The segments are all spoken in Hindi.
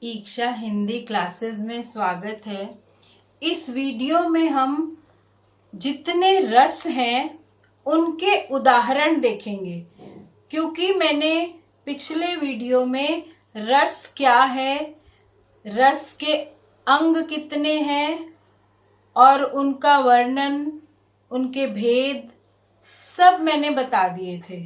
ईक्षा हिंदी क्लासेस में स्वागत है। इस वीडियो में हम जितने रस हैं उनके उदाहरण देखेंगे, क्योंकि मैंने पिछले वीडियो में रस क्या है, रस के अंग कितने हैं और उनका वर्णन, उनके भेद सब मैंने बता दिए थे।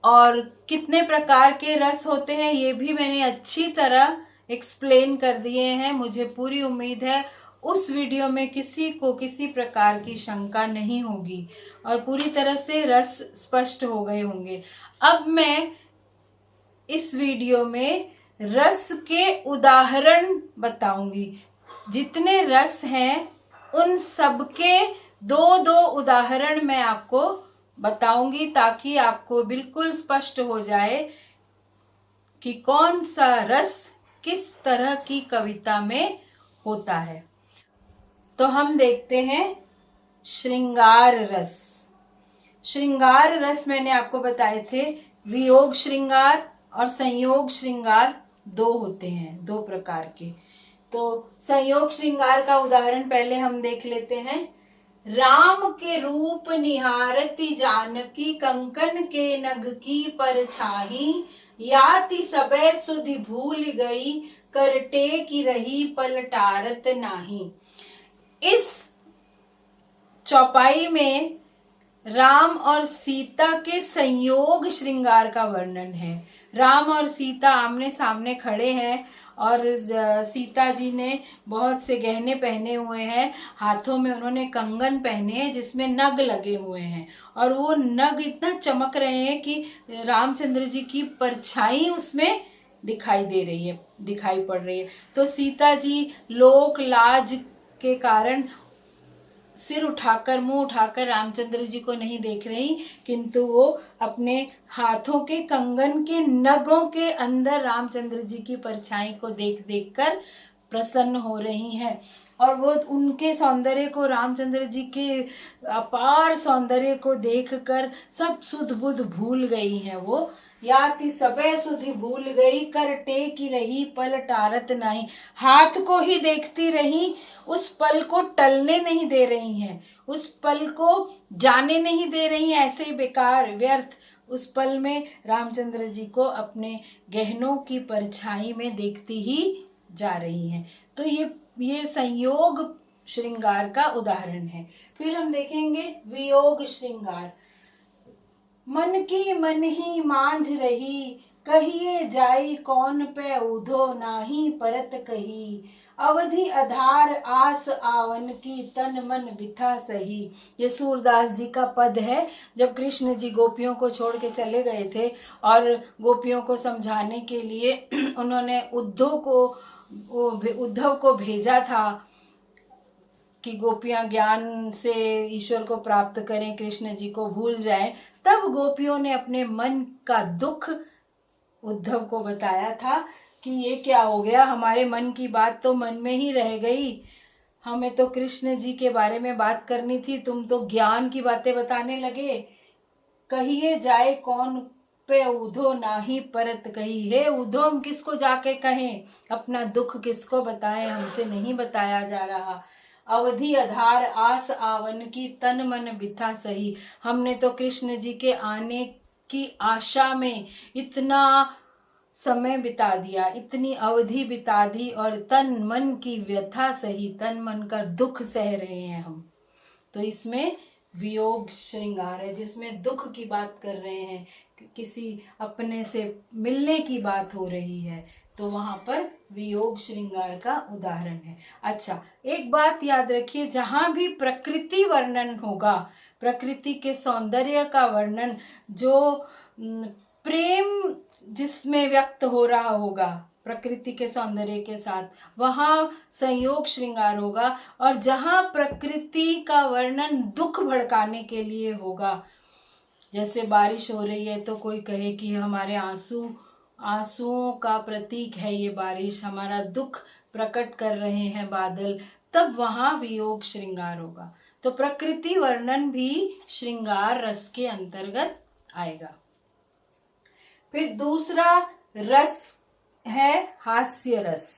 और कितने प्रकार के रस होते हैं ये भी मैंने अच्छी तरह एक्सप्लेन कर दिए हैं। मुझे पूरी उम्मीद है उस वीडियो में किसी को किसी प्रकार की शंका नहीं होगी और पूरी तरह से रस स्पष्ट हो गए होंगे। अब मैं इस वीडियो में रस के उदाहरण बताऊंगी। जितने रस हैं उन सबके दो दो उदाहरण मैं आपको बताऊंगी, ताकि आपको बिल्कुल स्पष्ट हो जाए कि कौन सा रस किस तरह की कविता में होता है। तो हम देखते हैं श्रृंगार रस। श्रृंगार रस मैंने आपको बताए थे, वियोग श्रृंगार और संयोग श्रृंगार दो होते हैं, दो प्रकार के। तो संयोग श्रृंगार का उदाहरण पहले हम देख लेते हैं। राम के रूप निहारती जानकी, कंकन के नग की परछाई, याति सबे सुधि भूल गई, करटे की रही पलटारत नाही। इस चौपाई में राम और सीता के संयोग श्रृंगार का वर्णन है। राम और सीता आमने सामने खड़े हैं और सीता जी ने बहुत से गहने पहने हुए हैं, हाथों में उन्होंने कंगन पहने हैं जिसमें नग लगे हुए हैं और वो नग इतना चमक रहे हैं कि रामचंद्र जी की परछाई उसमें दिखाई पड़ रही है। तो सीता जी लोक लाज के कारण सिर उठाकर, मुंह उठाकर रामचंद्र जी को नहीं देख रही, किंतु वो अपने हाथों के कंगन के नगों के अंदर रामचंद्र जी की परछाई को देख देख कर प्रसन्न हो रही हैं। और वो उनके सौंदर्य को, रामचंद्र जी के अपार सौंदर्य को देखकर सब सुध बुध भूल गई हैं। वो याति सबे सुधि भूल गई, कर टेकी रही पल टारत नहीं। हाथ को ही देखती रही, उस पल को टलने नहीं दे रही हैं, उस पल को जाने नहीं दे रही हैं, ऐसे ही बेकार व्यर्थ उस पल में रामचंद्र जी को अपने गहनों की परछाई में देखती ही जा रही हैं। तो ये संयोग श्रृंगार का उदाहरण है। फिर हम देखेंगे वियोग श्रृंगार। मन की मन ही मांझ रही, कहिए जाई कौन पे उधो नाही परत कही, अवधि आधार आस आवन की तन मन बिथा सही। ये सूरदास जी का पद है। जब कृष्ण जी गोपियों को छोड़ के चले गए थे और गोपियों को समझाने के लिए उन्होंने उद्धव को भेजा था कि गोपियां ज्ञान से ईश्वर को प्राप्त करें, कृष्ण जी को भूल जाएं, तब गोपियों ने अपने मन का दुख उद्धव को बताया था कि ये क्या हो गया, हमारे मन की बात तो मन में ही रह गई, हमें तो कृष्ण जी के बारे में बात करनी थी, तुम तो ज्ञान की बातें बताने लगे। कहिए जाए कौन पे उधो नाही परत कही। हे उधो, हम किसको जाके कहें, अपना दुख किसको बताएं, हमसे नहीं बताया जा रहा। अवधि आधार आस आवन की तन मन बिथा सही। हमने तो कृष्ण जी के आने की आशा में इतना समय बिता दिया, इतनी अवधि बिता दी और तन मन की व्यथा सही, तन मन का दुख सह रहे हैं हम। तो इसमें वियोग श्रृंगार है जिसमें दुख की बात कर रहे हैं, किसी अपने से मिलने की बात हो रही है, तो वहां पर वियोग श्रृंगार का उदाहरण है। अच्छा, एक बात याद रखिए, जहां भी प्रकृति वर्णन होगा, प्रकृति के सौंदर्य का वर्णन, जो प्रेम जिसमें व्यक्त हो रहा होगा प्रकृति के सौंदर्य के साथ, वहां संयोग श्रृंगार होगा। और जहां प्रकृति का वर्णन दुख भड़काने के लिए होगा, जैसे बारिश हो रही है तो कोई कहे कि हमारे आंसुओं का प्रतीक है ये बारिश, हमारा दुख प्रकट कर रहे हैं बादल, तब वहां वियोग श्रृंगार होगा। तो प्रकृति वर्णन भी श्रृंगार रस के अंतर्गत आएगा। फिर दूसरा रस है हास्य रस।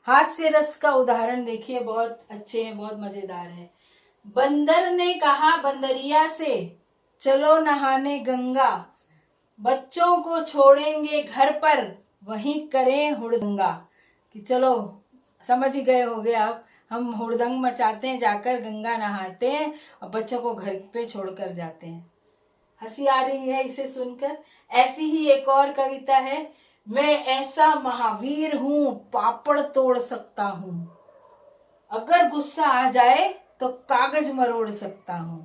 हास्य रस का उदाहरण देखिए, बहुत अच्छे हैं, बहुत मजेदार है। बंदर ने कहा बंदरिया से, चलो नहाने गंगा, बच्चों को छोड़ेंगे घर पर, वहीं करें हुड़दंगा। कि चलो, समझ ही गए होगे आप, हम हुड़दंग मचाते हैं, जाकर गंगा नहाते हैं और बच्चों को घर पे छोड़कर जाते हैं। हंसी आ रही है इसे सुनकर। ऐसी ही एक और कविता है, मैं ऐसा महावीर हूं पापड़ तोड़ सकता हूं, अगर गुस्सा आ जाए तो कागज मरोड़ सकता हूं।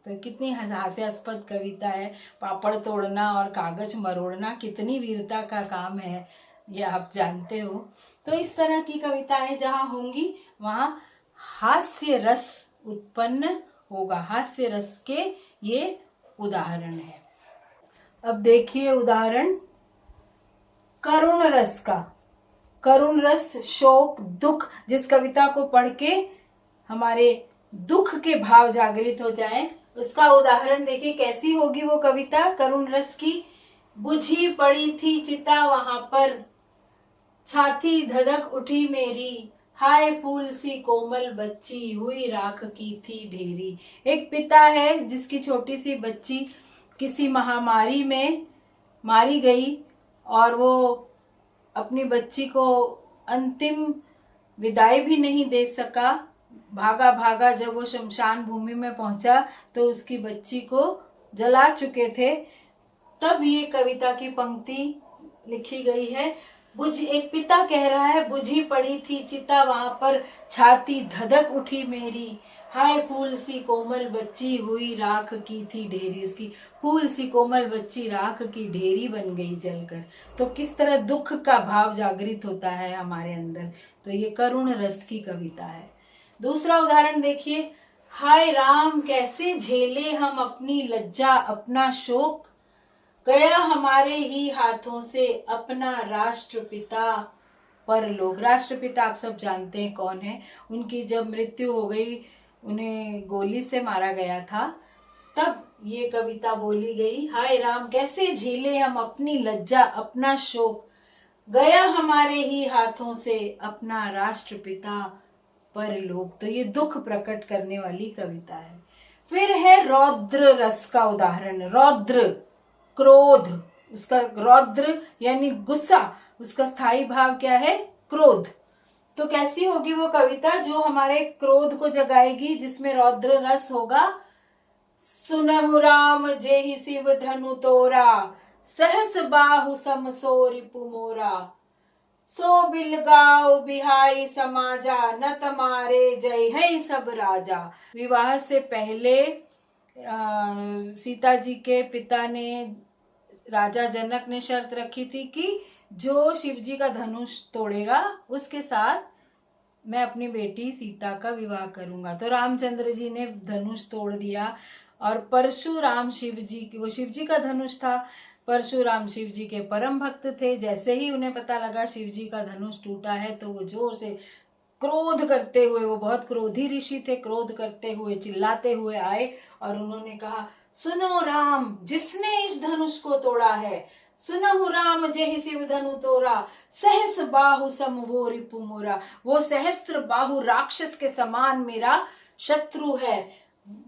तो कितनी हास्यास्पद कविता है। पापड़ तोड़ना और कागज मरोड़ना कितनी वीरता का काम है, ये आप जानते हो। तो इस तरह की कविताएं जहां होंगी वहां हास्य रस उत्पन्न होगा। हास्य रस के ये उदाहरण है। अब देखिए उदाहरण करुण रस का। करुण रस, शोक, दुख, जिस कविता को पढ़ के हमारे दुख के भाव जागृत हो जाएं, उसका उदाहरण देखिए कैसी होगी वो कविता करुण रस की। बुझी पड़ी थी चिता वहां पर, छाती धधक उठी मेरी, हाय फूल सी कोमल बच्ची, हुई राख की थी ढेरी। एक पिता है जिसकी छोटी सी बच्ची किसी महामारी में मारी गई और वो अपनी बच्ची को अंतिम विदाई भी नहीं दे सका। भागा भागा जब वो शमशान भूमि में पहुंचा तो उसकी बच्ची को जला चुके थे। तब ये कविता की पंक्ति लिखी गई है। एक पिता कह रहा है, बुझी पड़ी थी चिता वहां पर, छाती धधक उठी मेरी, हाय फूल सी कोमल बच्ची, हुई राख की थी ढेरी। उसकी फूल सी कोमल बच्ची राख की ढेरी बन गई जलकर। तो किस तरह दुख का भाव जागृत होता है हमारे अंदर। तो ये करुण रस की कविता है। दूसरा उदाहरण देखिए, हाय राम कैसे झेले हम अपनी लज्जा अपना शोक, गया हमारे ही हाथों से अपना राष्ट्रपिता परलोक। राष्ट्रपिता आप सब जानते हैं कौन है। उनकी जब मृत्यु हो गई, उन्हें गोली से मारा गया था, तब ये कविता बोली गई, हाय राम कैसे झेले हम अपनी लज्जा अपना शोक, गया हमारे ही हाथों से अपना राष्ट्रपिता परलोक। तो ये दुख प्रकट करने वाली कविता है। फिर है रौद्र रस का उदाहरण। रौद्र, क्रोध, उसका रौद्र यानी गुस्सा, उसका स्थायी भाव क्या है, क्रोध। तो कैसी होगी वो कविता जो हमारे क्रोध को जगाएगी, जिसमें रौद्र रस होगा। सुनहु राम जेहि शिव धनु तोरा, सहस बाहु सम सो रिपु मोरा, सो बिलगाओ बिहाई समाजा, न तमारे जय है सब राजा। विवाह से पहले सीता जी के पिता ने, राजा जनक ने शर्त रखी थी कि जो शिव जी का धनुष तोड़ेगा उसके साथ मैं अपनी बेटी सीता का विवाह करूंगा। तो रामचंद्र जी ने धनुष तोड़ दिया और परशुराम शिव जी, वो शिव जी का धनुष था, परशुराम शिव जी के परम भक्त थे। जैसे ही उन्हें पता लगा शिव जी का धनुष टूटा है तो वो जोर से क्रोध करते हुए, वो बहुत क्रोधी ऋषि थे, क्रोध करते हुए चिल्लाते हुए आए और उन्होंने कहा, सुनो राम जिसने इस धनुष को तोड़ा है, सुनहु राम जेहि शिव धनु तोरा, सहस बाहु सम वो रिपु मोरा। वो सहस्त्र बाहु राक्षस के समान मेरा शत्रु है।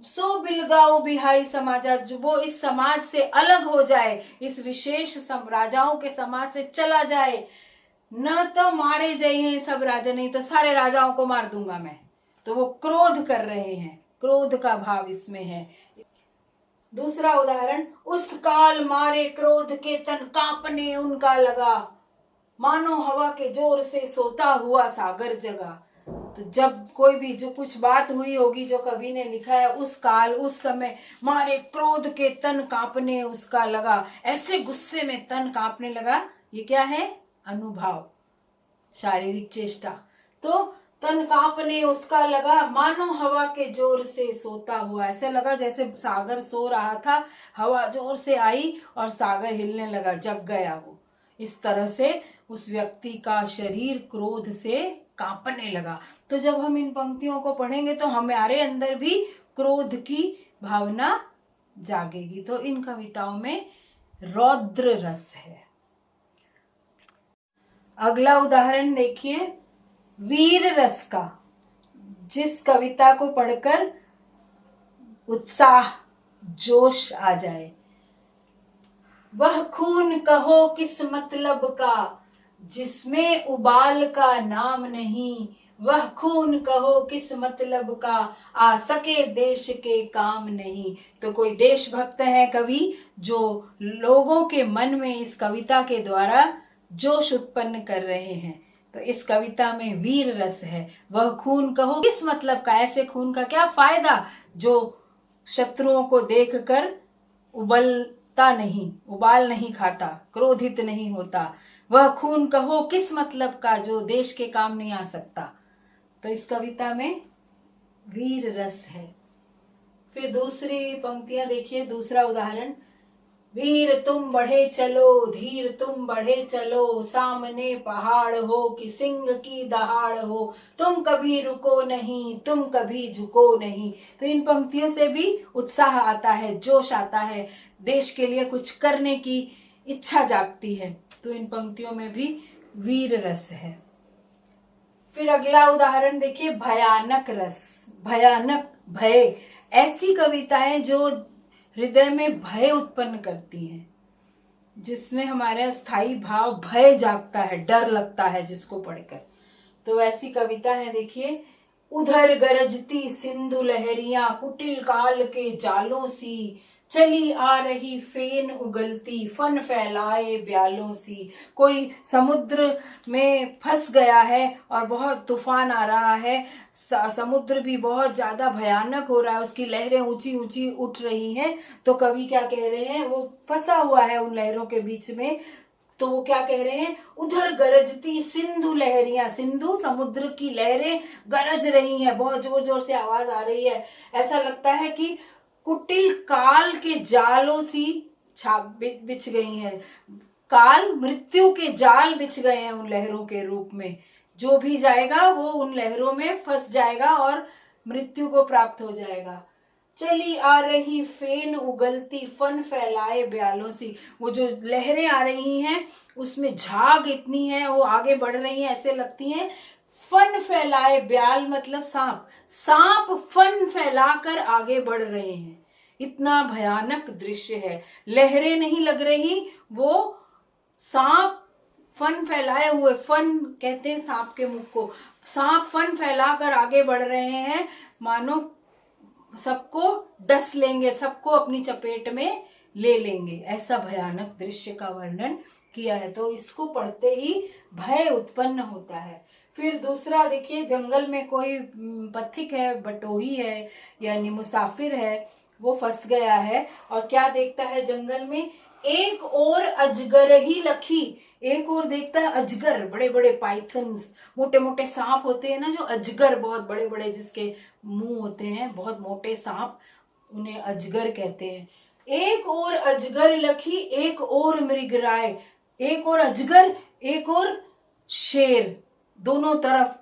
सो बिलगाओ बिहाई समाजा, वो इस समाज से अलग हो जाए, इस विशेष राजाओं के समाज से चला जाए। न तो मारे जाइए सब राजा, नहीं तो सारे राजाओं को मार दूंगा मैं। तो वो क्रोध कर रहे हैं, क्रोध का भाव इसमें है। दूसरा उदाहरण, उस काल मारे क्रोध के तन कांपने उनका लगा, मानो हवा के जोर से सोता हुआ सागर जगा। तो जब कोई भी जो कुछ बात हुई होगी जो कवि ने लिखा है, उस काल उस समय मारे क्रोध के तन कांपने उसका लगा, ऐसे गुस्से में तन कांपने लगा। ये क्या है, अनुभाव, शारीरिक चेष्टा। तो तन कांपने उसका लगा, मानो हवा के जोर से सोता हुआ। ऐसे लगा जैसे सागर सो रहा था, हवा जोर से आई और सागर हिलने लगा, जग गया वो। इस तरह से उस व्यक्ति का शरीर क्रोध से कांपने लगा। तो जब हम इन पंक्तियों को पढ़ेंगे तो हमारे अंदर भी क्रोध की भावना जागेगी। तो इन कविताओं में रौद्र रस है। अगला उदाहरण देखिए वीर रस का, जिस कविता को पढ़कर उत्साह जोश आ जाए। वह खून कहो किस मतलब का, जिसमें उबाल का नाम नहीं। वह खून कहो किस मतलब का, आ सके देश के काम नहीं। तो कोई देशभक्त है कवि जो लोगों के मन में इस कविता के द्वारा जोश उत्पन्न कर रहे हैं। तो इस कविता में वीर रस है। वह खून कहो किस मतलब का, ऐसे खून का क्या फायदा जो शत्रुओं को देखकर उबलता नहीं, उबाल नहीं खाता, क्रोधित नहीं होता। वह खून कहो किस मतलब का जो देश के काम नहीं आ सकता। तो इस कविता में वीर रस है। फिर दूसरी पंक्तियां देखिए, दूसरा उदाहरण, वीर तुम बढ़े चलो, धीर तुम बढ़े चलो, सामने पहाड़ हो कि सिंह की दहाड़ हो, तुम कभी रुको नहीं, तुम कभी झुको नहीं। तो इन पंक्तियों से भी उत्साह आता है, जोश आता है, देश के लिए कुछ करने की इच्छा जागती है। तो इन पंक्तियों में भी वीर रस है। फिर अगला उदाहरण देखिए भयानक रस। भयानक, भय, ऐसी कविताएं जो हृदय में भय उत्पन्न करती हैं, जिसमें हमारा स्थायी भाव भय जागता है, डर लगता है जिसको पढ़कर। तो ऐसी कविता है देखिए, उधर गरजती सिंधु लहरियां कुटिल काल के जालों सी, चली आ रही फेन उगलती फन फैलाए ब्यालों सी। कोई समुद्र में फंस गया है और बहुत तूफान आ रहा है, समुद्र भी बहुत ज्यादा भयानक हो रहा है, उसकी लहरें ऊंची ऊंची उठ रही हैं। तो कवि क्या कह रहे हैं, वो फंसा हुआ है उन लहरों के बीच में। तो वो क्या कह रहे हैं, उधर गरजती सिंधु लहरियां, सिंधु समुद्र की लहरें गरज रही हैं, बहुत जोर जोर से आवाज आ रही है। ऐसा लगता है कि कुटिल काल के जालों सी बिछ गई हैं, काल मृत्यु के जाल बिछ गए हैं उन लहरों के रूप में। जो भी जाएगा वो उन लहरों में फंस जाएगा और मृत्यु को प्राप्त हो जाएगा। चली आ रही फेन उगलती फन फैलाए ब्यालों सी, वो जो लहरें आ रही हैं उसमें झाग इतनी है, वो आगे बढ़ रही हैं, ऐसे लगती हैं। फन फैलाए, ब्याल मतलब सांप, सांप फन फैलाकर आगे बढ़ रहे हैं। इतना भयानक दृश्य है। लहरें नहीं लग रही, वो सांप फन फैलाए हुए, फन कहते हैं सांप के मुख को, सांप फन फैलाकर आगे बढ़ रहे हैं, मानो सबको डस लेंगे, सबको अपनी चपेट में ले लेंगे। ऐसा भयानक दृश्य का वर्णन किया है। तो इसको पढ़ते ही भय उत्पन्न होता है। फिर दूसरा देखिए, जंगल में कोई पथिक है, बटोही है, यानी मुसाफिर है, वो फंस गया है और क्या देखता है जंगल में, एक और अजगर ही लखी, एक और देखता है अजगर, बड़े बड़े पाइथन्स, मोटे मोटे सांप होते हैं ना, जो अजगर बहुत बड़े बड़े जिसके मुंह होते हैं, बहुत मोटे सांप, उन्हें अजगर कहते हैं। एक और अजगर लखी, एक और मृगराय, एक और अजगर, एक और शेर, दोनों तरफ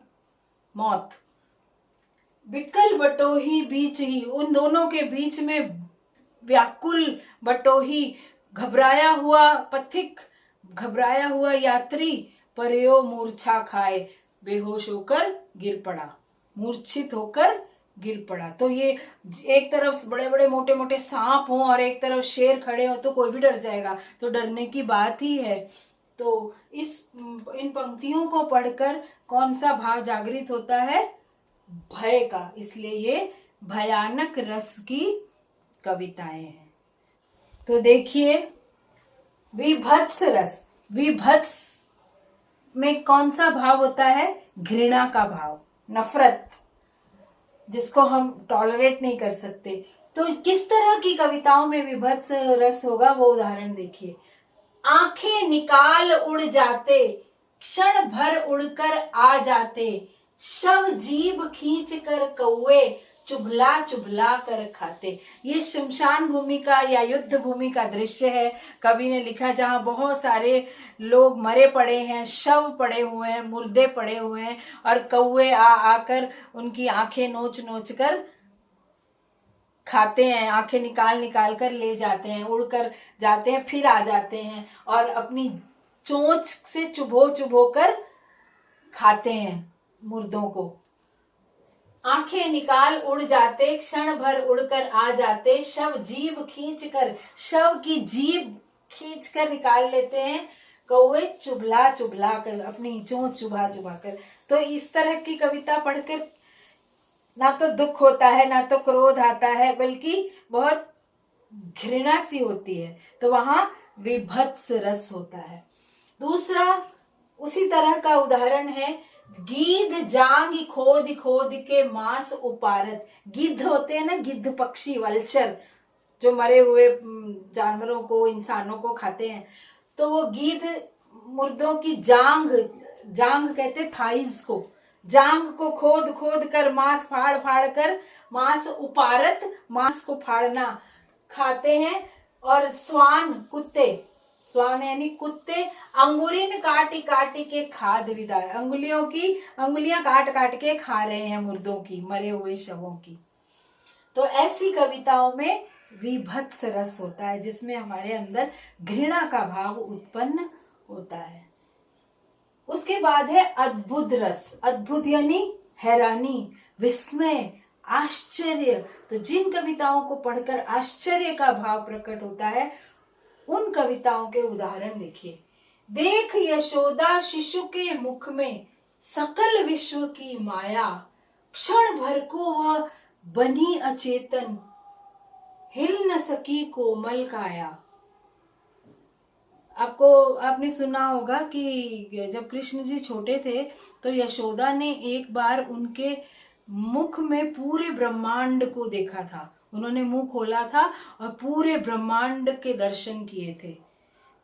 मौत। विकल बटोही बीच ही, उन दोनों के बीच में व्याकुल बटोही, घबराया हुआ पथिक, घबराया हुआ यात्री, परयो मूर्छा खाए, बेहोश होकर गिर पड़ा, मूर्छित होकर गिर पड़ा। तो ये एक तरफ बड़े बड़े मोटे मोटे सांप हों और एक तरफ शेर खड़े हो तो कोई भी डर जाएगा, तो डरने की बात ही है। तो इन पंक्तियों को पढ़कर कौन सा भाव जागृत होता है, भय का। इसलिए ये भयानक रस की कविताएं हैं। तो देखिए विभत्स रस, विभत्स में कौन सा भाव होता है, घृणा का भाव, नफरत, जिसको हम टॉलरेट नहीं कर सकते। तो किस तरह की कविताओं में विभत्स रस होगा, वो उदाहरण देखिए। आंखें निकाल उड़ जाते, क्षण भर उड़कर आ जाते, शव जीभ खींच कर कौए, चुभला चुभला कर खाते। ये शमशान भूमि का या युद्ध भूमि का दृश्य है, कवि ने लिखा, जहां बहुत सारे लोग मरे पड़े हैं, शव पड़े हुए हैं, मुर्दे पड़े हुए हैं, और कौए आकर उनकी आंखें नोच नोच कर खाते हैं, आंखें निकाल निकाल कर ले जाते हैं, उड़कर जाते हैं, फिर आ जाते हैं और अपनी चोंच से चुभो चुभो कर खाते हैं मुर्दों को। आंखें निकाल उड़ जाते, क्षण भर उड़कर आ जाते, शव जीभ खींच कर, शव की जीभ खींच कर निकाल लेते हैं कौवे चुभला चुभला कर, अपनी चोंच चुभा चुभा कर। तो इस तरह की कविता पढ़कर ना तो दुख होता है, ना तो क्रोध आता है, बल्कि बहुत घृणा सी होती है। तो वहां विभत्स रस होता है। दूसरा उसी तरह का उदाहरण है, गीध जांग खोद खोद के मांस उपारत। गिद्ध होते हैं ना, गिद्ध पक्षी, वल्चर, जो मरे हुए जानवरों को, इंसानों को खाते हैं। तो वो गीध मुर्दों की जांग, जांग कहते थाइज को, जांग को खोद खोद कर, मांस फाड़ फाड़ कर, मांस उपारत, मांस को फाड़ना, खाते हैं। और स्वान, कुत्ते, स्वान यानी कुत्ते, अंगुरिन काटी काटी के खाद विदाय, अंगुलियां काट काट के खा रहे हैं मुर्दों की, मरे हुए शवों की। तो ऐसी कविताओं में विभत्स रस होता है, जिसमें हमारे अंदर घृणा का भाव उत्पन्न होता है। उसके बाद है अद्भुत रस। अद्भुत यानी हैरानी, विस्मय, आश्चर्य। तो जिन कविताओं को पढ़कर आश्चर्य का भाव प्रकट होता है, उन कविताओं के उदाहरण देखिए। देख यशोदा शिशु के मुख में सकल विश्व की माया, क्षण भर को वह बनी अचेतन, हिल न सकी कोमल काया। आपने सुना होगा कि जब कृष्ण जी छोटे थे तो यशोदा ने एक बार उनके मुख में पूरे ब्रह्मांड को देखा था। उन्होंने मुंह खोला था और पूरे ब्रह्मांड के दर्शन किए थे।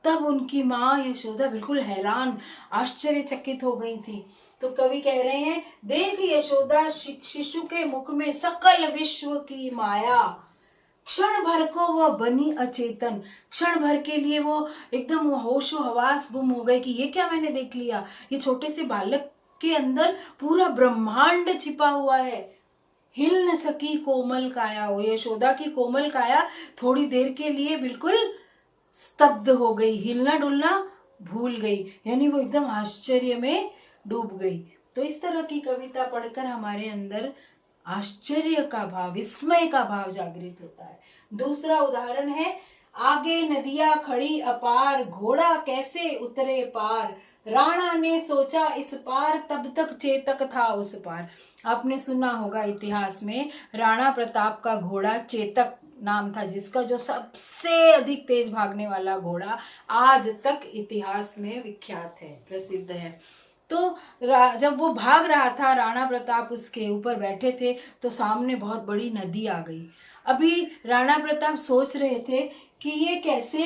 तब उनकी माँ यशोदा बिल्कुल हैरान, आश्चर्यचकित हो गई थी। तो कवि कह रहे हैं, देख यशोदा शिशु के मुख में सकल विश्व की माया, क्षण भर को वह बनी अचेतन। क्षण भर के लिए वो एकदम होशो हवास गुम हो गए कि ये क्या मैंने देख लिया, ये छोटे से बालक के अंदर पूरा ब्रह्मांड छिपा हुआ है। हिल न सकी कोमल काया, हो यशोदा की कोमल काया थोड़ी देर के लिए बिल्कुल स्तब्ध हो गई, हिलना डुलना भूल गई, यानी वो एकदम आश्चर्य में डूब गई। तो इस तरह की कविता पढ़कर हमारे अंदर आश्चर्य का भाव, विस्मय का भाव जागृत होता है। दूसरा उदाहरण है, आगे नदियां खड़ी अपार, घोड़ा कैसे उतरे पार, राणा ने सोचा इस पार, तब तक चेतक था उस पार। आपने सुना होगा इतिहास में, राणा प्रताप का घोड़ा चेतक नाम था, जिसका जो सबसे अधिक तेज भागने वाला घोड़ा आज तक इतिहास में विख्यात है, प्रसिद्ध है। तो जब वो भाग रहा था, राणा प्रताप उसके ऊपर बैठे थे, तो सामने बहुत बड़ी नदी आ गई। अभी राणा प्रताप सोच रहे थे कि ये कैसे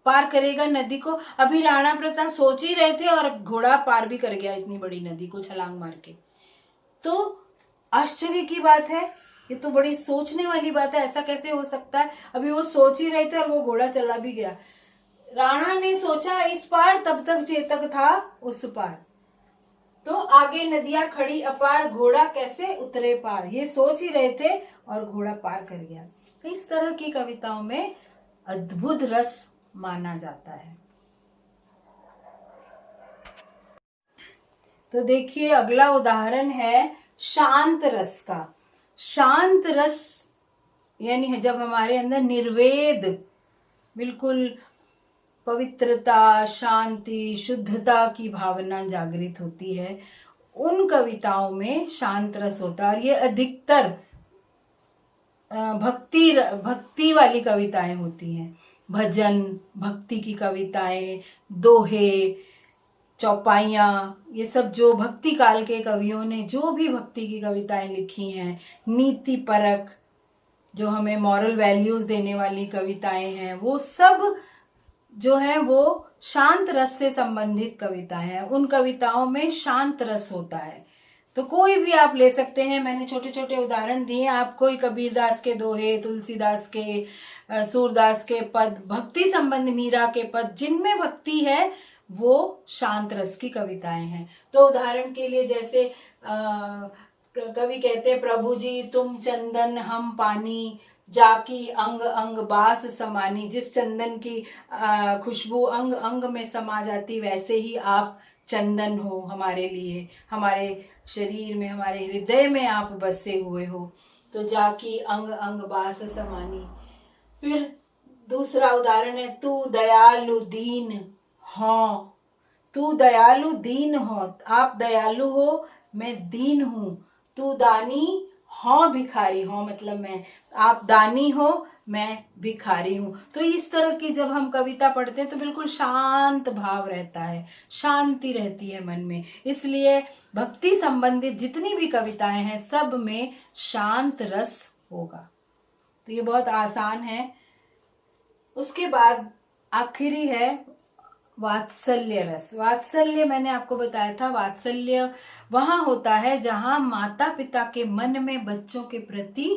पार करेगा नदी को। अभी राणा प्रताप सोच ही रहे थे और घोड़ा पार भी कर गया इतनी बड़ी नदी को छलांग मार के। तो आश्चर्य की बात है, ये तो बड़ी सोचने वाली बात है, ऐसा कैसे हो सकता है। अभी वो सोच ही रहे थे और वो घोड़ा चला भी गया। राणा ने सोचा इस पार, तब तक चेतक था उस पार। तो आगे नदियां खड़ी अपार, घोड़ा कैसे उतरे पार, ये सोच ही रहे थे और घोड़ा पार कर गया। तो इस तरह की कविताओं में अद्भुत रस माना जाता है। तो देखिए अगला उदाहरण है शांत रस का। शांत रस यानी जब हमारे अंदर निर्वेद, बिल्कुल पवित्रता, शांति, शुद्धता की भावना जागृत होती है, उन कविताओं में शांत रस होता है। और ये अधिकतर भक्ति वाली कविताएं होती हैं। भजन, भक्ति की कविताएं, दोहे, चौपाइयाँ, ये सब जो भक्ति काल के कवियों ने जो भी भक्ति की कविताएं लिखी हैं, नीति परक, जो हमें मॉरल वैल्यूज देने वाली कविताएं हैं, वो सब जो है वो शांत रस से संबंधित कविताएं हैं। उन कविताओं में शांत रस होता है। तो कोई भी आप ले सकते हैं, मैंने छोटे छोटे उदाहरण दिए आपको, कबीरदास के दोहे, तुलसीदास के, सूरदास के पद, भक्ति संबंध मीरा के पद, जिनमें भक्ति है वो शांत रस की कविताएं हैं। तो उदाहरण के लिए जैसे कवि कहते हैं, प्रभु जी तुम चंदन हम पानी, जाकी अंग अंग बास समानी, जिस चंदन की खुशबू अंग अंग में समा जाती, वैसे ही आप चंदन हो हमारे लिए, हमारे शरीर में, हमारे हृदय में आप बसे हुए हो। तो जाकी अंग अंग बास समानी। फिर दूसरा उदाहरण है, तू दयालु दीन हो, तू दयालु दीन हो, आप दयालु हो, मैं दीन हूं। तू दानी हो भिखारी हो, मतलब मैं, आप दानी हो, मैं भिखारी हूं। तो इस तरह की जब हम कविता पढ़ते हैं तो बिल्कुल शांत भाव रहता है, शांति रहती है मन में। इसलिए भक्ति संबंधित जितनी भी कविताएं हैं सब में शांत रस होगा। तो ये बहुत आसान है। उसके बाद आखिरी है वात्सल्य रस। वात्सल्य मैंने आपको बताया था, वात्सल्य वहां होता है जहां माता पिता के मन में बच्चों के प्रति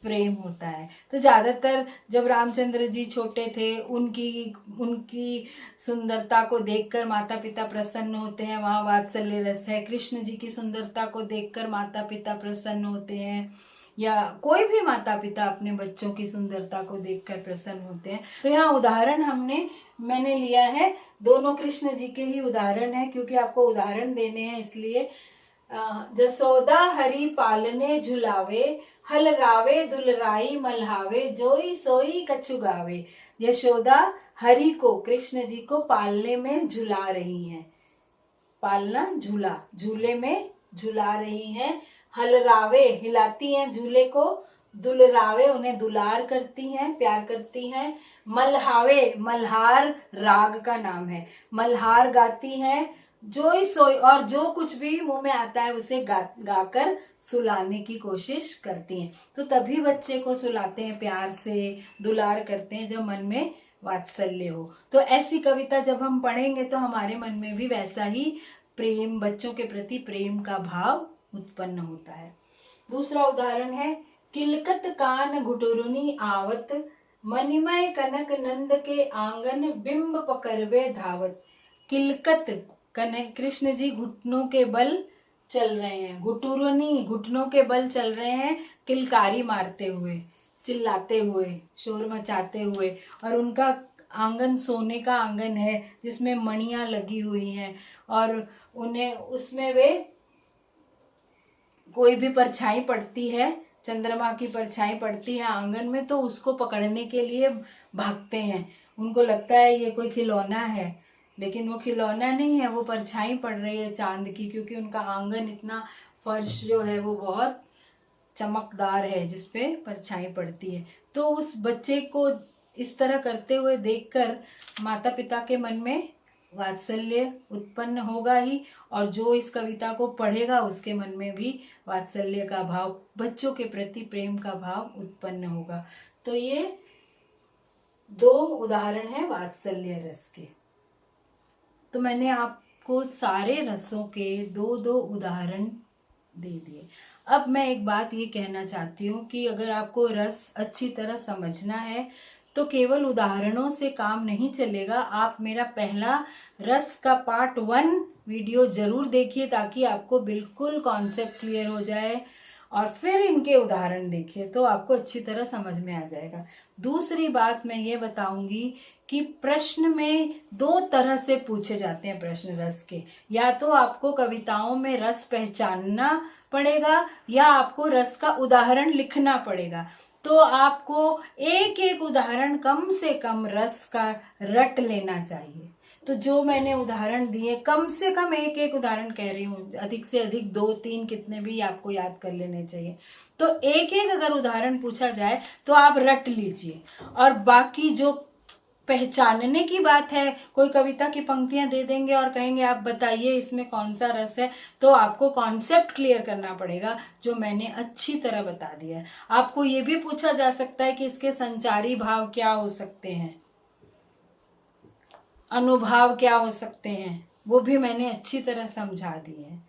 प्रेम होता है। तो ज्यादातर जब रामचंद्र जी छोटे थे, उनकी उनकी सुंदरता को देखकर माता पिता प्रसन्न होते हैं, वहां वात्सल्य रस है। कृष्ण जी की सुंदरता को देखकर माता पिता प्रसन्न होते हैं, या कोई भी माता पिता अपने बच्चों की सुंदरता को देखकर प्रसन्न होते हैं। तो यहाँ उदाहरण मैंने लिया है, दोनों कृष्ण जी के ही उदाहरण है, क्योंकि आपको उदाहरण देने हैं इसलिए। जसोदा हरि पालने झुलावे, हल रावे दुलराई मल्हावे, जोई सोई कछु गावे। यशोदा हरि को, कृष्ण जी को पालने में झुला रही हैं, पालना झूला, झूले में झुला रही हैं। हलरावे, हिलाती हैं झूले को। दुलरावे, उन्हें दुलार करती हैं, प्यार करती हैं। मल्हावे, मल्हार राग का नाम है, मल्हार गाती हैं। जोई सोई, और जो कुछ भी मुंह में आता है उसे गाकर सुलाने की कोशिश करती हैं। तो तभी बच्चे को सुलाते हैं, प्यार से दुलार करते हैं, जब मन में वात्सल्य हो। तो ऐसी कविता जब हम पढ़ेंगे तो हमारे मन में भी वैसा ही प्रेम, बच्चों के प्रति प्रेम का भाव उत्पन्न होता है। दूसरा उदाहरण है, किलकत कान घुटुरुनी आवत, मणिमय कनक नंद के आंगन, बिंब पकड़वे धावत। किलकत, कृष्ण जी घुटनों के बल चल रहे हैं, घुटुरुनी, घुटनों के बल चल रहे हैं, किलकारी मारते हुए, चिल्लाते हुए, शोर मचाते हुए, और उनका आंगन सोने का आंगन है जिसमें मणियां लगी हुई हैं, और उन्हें उसमें वे कोई भी परछाई पड़ती है, चंद्रमा की परछाई पड़ती है आंगन में, तो उसको पकड़ने के लिए भागते हैं। उनको लगता है ये कोई खिलौना है, लेकिन वो खिलौना नहीं है, वो परछाई पड़ रही है चांद की, क्योंकि उनका आंगन इतना, फर्श जो है वो बहुत चमकदार है जिसपे परछाई पड़ती है। तो उस बच्चे को इस तरह करते हुए देखकर माता पिता के मन में वात्सल्य उत्पन्न होगा ही, और जो इस कविता को पढ़ेगा उसके मन में भी वात्सल्य का भाव, बच्चों के प्रति प्रेम का भाव उत्पन्न होगा। तो ये दो उदाहरण है वात्सल्य रस के। तो मैंने आपको सारे रसों के दो दो उदाहरण दे दिए। अब मैं एक बात ये कहना चाहती हूँ कि अगर आपको रस अच्छी तरह समझना है तो केवल उदाहरणों से काम नहीं चलेगा। आप मेरा पहला रस का पार्ट 1 वीडियो जरूर देखिए, ताकि आपको बिल्कुल कॉन्सेप्ट क्लियर हो जाए, और फिर इनके उदाहरण देखिए तो आपको अच्छी तरह समझ में आ जाएगा। दूसरी बात मैं ये बताऊंगी कि प्रश्न में 2 तरह से पूछे जाते हैं प्रश्न रस के। या तो आपको कविताओं में रस पहचानना पड़ेगा, या आपको रस का उदाहरण लिखना पड़ेगा। तो आपको एक एक उदाहरण कम से कम रस का रट लेना चाहिए। तो जो मैंने उदाहरण दिए, कम से कम एक एक उदाहरण कह रही हूँ, अधिक से अधिक 2-3 कितने भी आपको याद कर लेने चाहिए। तो एक एक अगर उदाहरण पूछा जाए तो आप रट लीजिए, और बाकी जो पहचानने की बात है, कोई कविता की पंक्तियां दे देंगे और कहेंगे आप बताइए इसमें कौन सा रस है, तो आपको कॉन्सेप्ट क्लियर करना पड़ेगा जो मैंने अच्छी तरह बता दिया है। आपको ये भी पूछा जा सकता है कि इसके संचारी भाव क्या हो सकते हैं, अनुभाव क्या हो सकते हैं, वो भी मैंने अच्छी तरह समझा दिए हैं।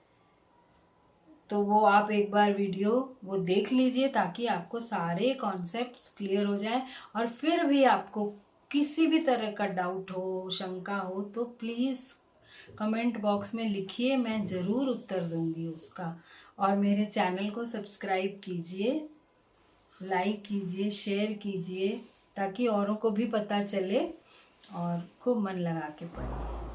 तो वो आप एक बार वीडियो वो देख लीजिए, ताकि आपको सारे कॉन्सेप्ट्स क्लियर हो जाए। और फिर भी आपको किसी भी तरह का डाउट हो, शंका हो, तो प्लीज़ कमेंट बॉक्स में लिखिए, मैं ज़रूर उत्तर दूंगी उसका। और मेरे चैनल को सब्सक्राइब कीजिए। लाइक कीजिए, शेयर कीजिए, ताकि औरों को भी पता चले और खूब मन लगा के पढ़िए।